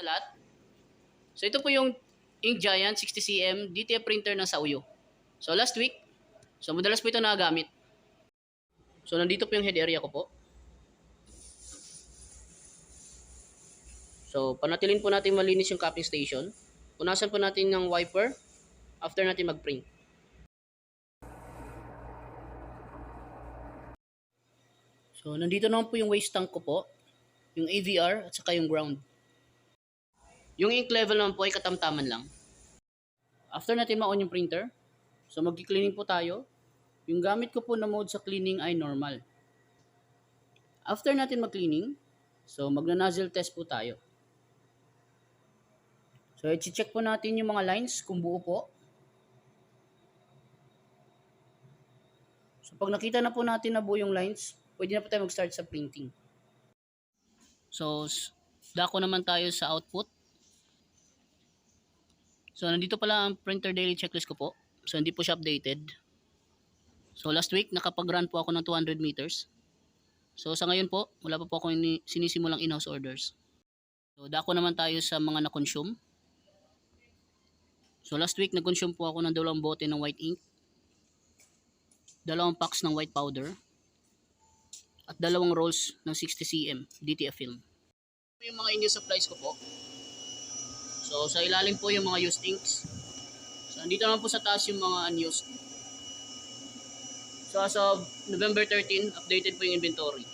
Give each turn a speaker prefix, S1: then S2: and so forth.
S1: sa lahat. So ito po yung Ink Giant 60cm DTF printer ng Sauyo. So last week, so madalas po ito nagagamit. So nandito po yung head area ko po. So panatilin po natin malinis yung cupping station. Punasan po natin ng wiper after natin mag-print. So nandito naman po yung waste tank ko po, yung AVR at saka yung ground. Yung ink level naman po ay katamtaman lang. After natin ma-on yung printer, so mag-cleaning po tayo. Yung gamit ko po na mode sa cleaning ay normal. After natin mag-cleaning, so magna-nozzle test po tayo. So i-check po natin yung mga lines kung buo po. So pag nakita na po natin na buo yung lines, pwede na po tayo mag-start sa printing. So dako naman tayo sa output. So nandito pala ang printer daily checklist ko po. So hindi po siya updated. So last week nakapag-run po ako ng 200 meters. So sa ngayon po, wala pa po akong sinisimulang in-house orders. So dako naman tayo sa mga na-consume. So last week nag-consume po ako ng 2 bote ng white ink, 2 packs ng white powder, at 2 rolls ng 60cm DTF film. Yung mga in-use supplies ko po. So sa ilalim po yung mga used inks. So andito naman po sa taas yung mga unused. So as of November 13, updated po yung inventory.